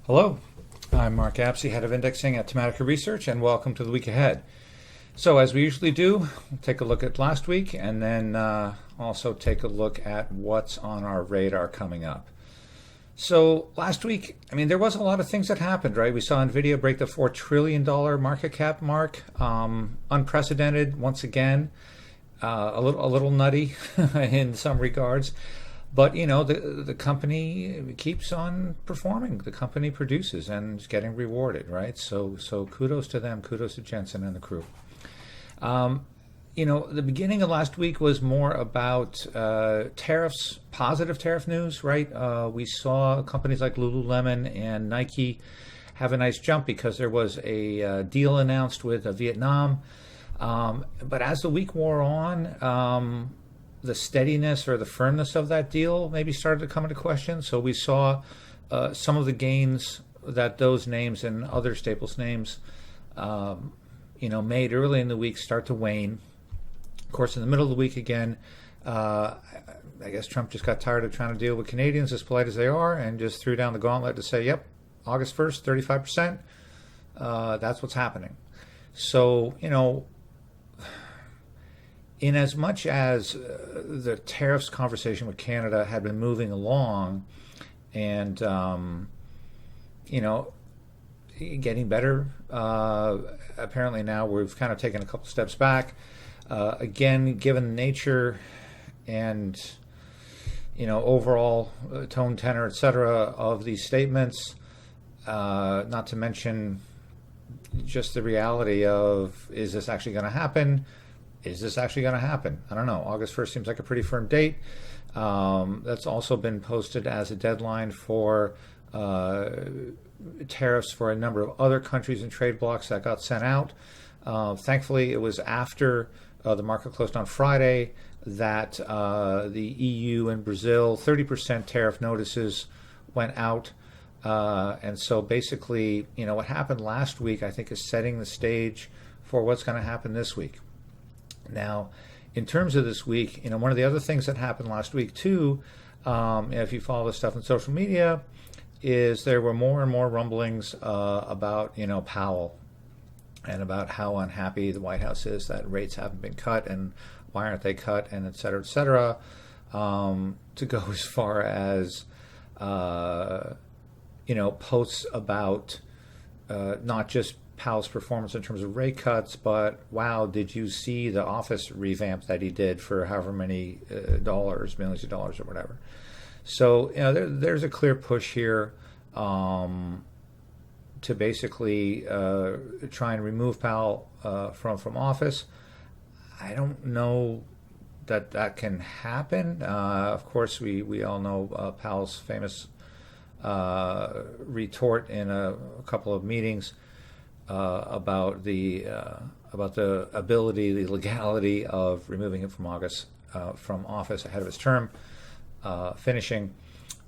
Hello, I'm Mark Apsey, Head of Indexing at Tematica Research, and welcome to the week ahead. So, as we usually do, we'll take a look at last week and then also take a look at what's on our radar coming up. So, last week, there was a lot of things that happened, right? We saw NVIDIA break the $4 trillion market cap mark, unprecedented once again, a little nutty in some regards. But the company keeps on performing. The company produces and is getting rewarded, right? So kudos to them. Kudos to Jensen and the crew. The beginning of last week was more about tariffs, positive tariff news, right? We saw companies like Lululemon and Nike have a nice jump because there was a deal announced with Vietnam. But as the week wore on, the steadiness or the firmness of that deal maybe started to come into question. So we saw some of the gains that those names and other staples names, made early in the week start to wane. Of course, in the middle of the week again, I guess Trump just got tired of trying to deal with Canadians as polite as they are and just threw down the gauntlet to say, yep, August 1st, 35%. That's what's happening. So, in as much as the tariffs conversation with Canada had been moving along and, getting better, apparently now we've kind of taken a couple steps back. Again, given the nature and, overall tone, tenor, etc. of these statements, not to mention just the reality of, is this actually going to happen? Is this actually going to happen? I don't know. August 1st seems like a pretty firm date. That's also been posted as a deadline for tariffs for a number of other countries and trade blocks that got sent out. Thankfully, it was after the market closed on Friday that the EU and Brazil 30% tariff notices went out. And so basically, what happened last week, I think, is setting the stage for what's going to happen this week. Now, in terms of this week, one of the other things that happened last week too, if you follow this stuff on social media, is there were more and more rumblings about, Powell and about how unhappy the White House is that rates haven't been cut and why aren't they cut and et cetera, to go as far as, posts about not just Powell's performance in terms of rate cuts, but wow, did you see the office revamp that he did for however many millions of dollars or whatever. So there's a clear push here to basically try and remove Powell from office. I don't know that can happen. Of course, we all know Powell's famous retort in a couple of meetings about the ability, the legality of removing him from office ahead of his term finishing.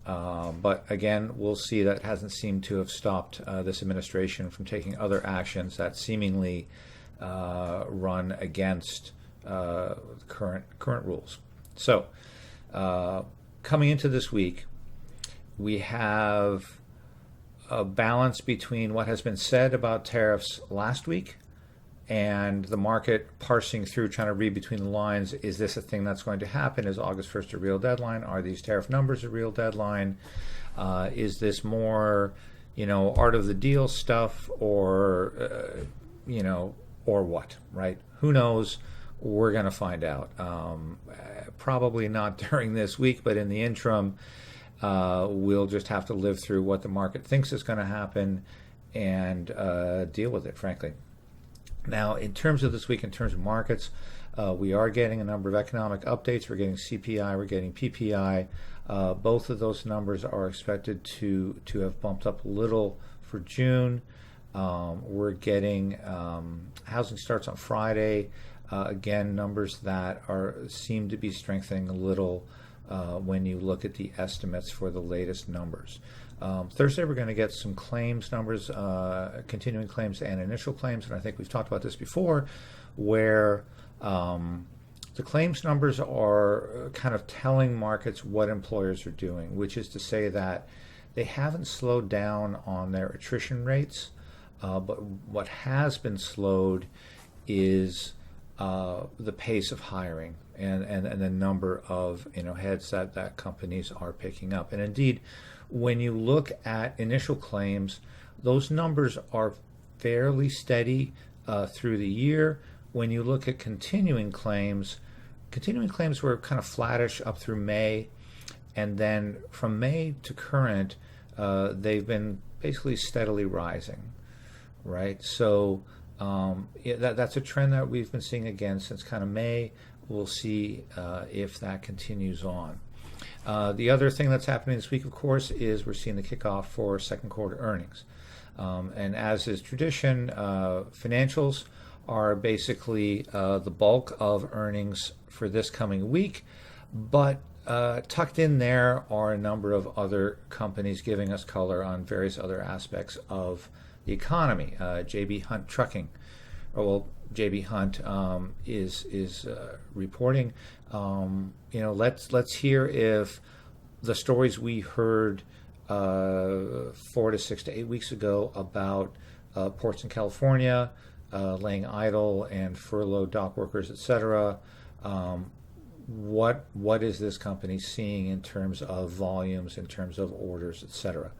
But again, we'll see that hasn't seemed to have stopped this administration from taking other actions that seemingly run against current rules. So coming into this week, we have a balance between what has been said about tariffs last week and the market parsing through, trying to read between the lines. Is this a thing that's going to happen? Is August 1st a real deadline? Are these tariff numbers a real deadline? Is this more, art of the deal stuff or what, right? Who knows? We're going to find out. Probably not during this week, but in the interim, we'll just have to live through what the market thinks is going to happen and deal with it, frankly. Now, in terms of this week, in terms of markets, we are getting a number of economic updates. We're getting CPI, we're getting PPI. Both of those numbers are expected to have bumped up a little for June. We're getting housing starts on Friday. Again, numbers that seem to be strengthening a little when you look at the estimates for the latest numbers. Thursday, we're going to get some claims numbers, continuing claims and initial claims, and I think we've talked about this before, where the claims numbers are kind of telling markets what employers are doing, which is to say that they haven't slowed down on their attrition rates, but what has been slowed is the pace of hiring and the number of heads that companies are picking up. And indeed, when you look at initial claims, those numbers are fairly steady through the year. When you look at continuing claims were kind of flattish up through May, and then from May to current, they've been basically steadily rising, right? So that's a trend that we've been seeing again since kind of May. We'll see if that continues on. The other thing that's happening this week, of course, is we're seeing the kickoff for second quarter earnings. And as is tradition, financials are basically the bulk of earnings for this coming week, but tucked in there are a number of other companies giving us color on various other aspects of the economy. J.B. Hunt Trucking, J.B. Hunt is reporting. Let's hear if the stories we heard 4 to 6 to 8 weeks ago about ports in California laying idle and furloughed dock workers, etc. What is this company seeing in terms of volumes, in terms of orders, etc.?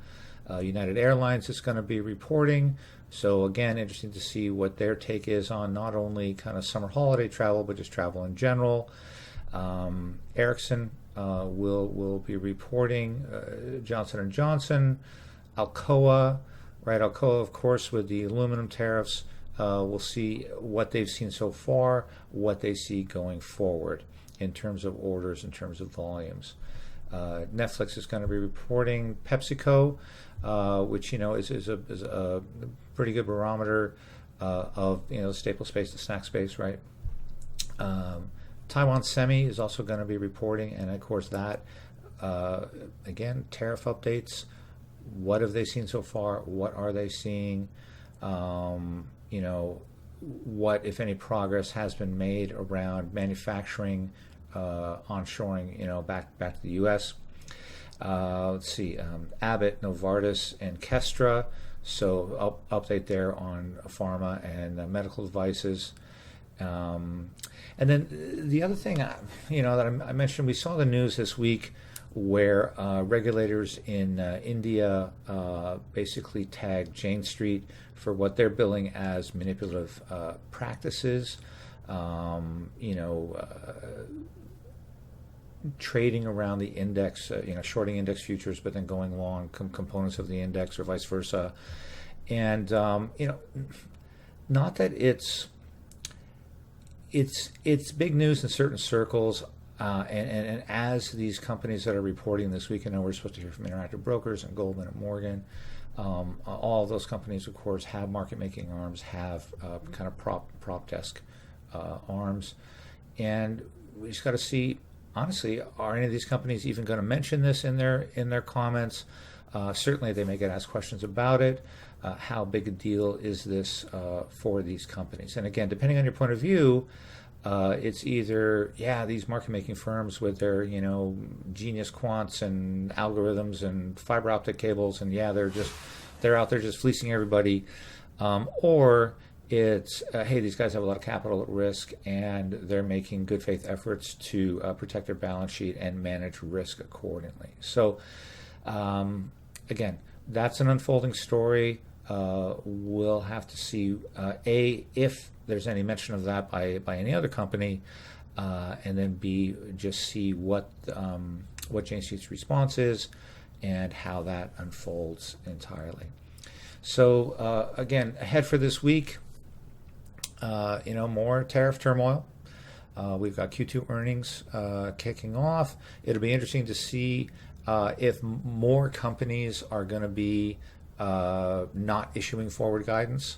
United Airlines is going to be reporting, so again, interesting to see what their take is on not only kind of summer holiday travel, but just travel in general. Ericsson will be reporting, Johnson & Johnson, Alcoa, right? Alcoa, of course, with the aluminum tariffs. We'll see what they've seen so far, what they see going forward in terms of orders, in terms of volumes. Netflix is going to be reporting. PepsiCo, which is a pretty good barometer of the staple space, the snack space, right? Taiwan Semi is also going to be reporting, and of course that again, tariff updates. What have they seen so far? What are they seeing? What, if any, progress has been made around manufacturing, onshoring, back to the U.S. Let's see, Abbott, Novartis, and Kestra. So update there on pharma and medical devices. And then the other thing, that I mentioned, we saw the news this week where regulators in India basically tagged Jane Street for what they're billing as manipulative practices, trading around the index, shorting index futures, but then going long components of the index or vice versa. And, not that it's big news in certain circles. And as these companies that are reporting this week, we're supposed to hear from Interactive Brokers and Goldman and Morgan. All of those companies, of course, have market-making arms, have kind of prop desk arms, and we just got to see. Honestly, are any of these companies even going to mention this in their comments? Certainly, they may get asked questions about it. How big a deal is this for these companies? And again, depending on your point of view. It's either, these market-making firms with their, genius quants and algorithms and fiber optic cables, and they're out there just fleecing everybody, or it's, hey, these guys have a lot of capital at risk, and they're making good faith efforts to protect their balance sheet and manage risk accordingly. So, again, that's an unfolding story. We'll have to see, if there's any mention of that by any other company, and then B, just see what Jane Street's response is and how that unfolds entirely. So again, ahead for this week, more tariff turmoil. We've got Q2 earnings kicking off. It'll be interesting to see if more companies are going to be not issuing forward guidance.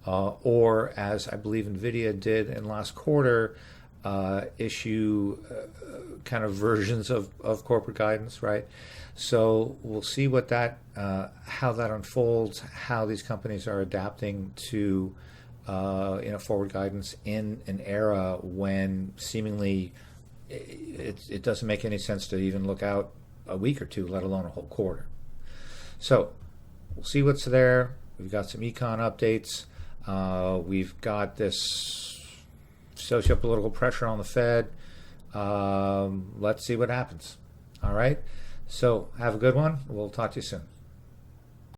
Or, as I believe NVIDIA did in last quarter, issue kind of versions of corporate guidance, right? So we'll see what how that unfolds, how these companies are adapting to forward guidance in an era when seemingly it doesn't make any sense to even look out a week or two, let alone a whole quarter. So we'll see what's there. We've got some econ updates. We've got this socio-political pressure on the Fed. Let's see what happens. All right. So have a good one. We'll talk to you soon.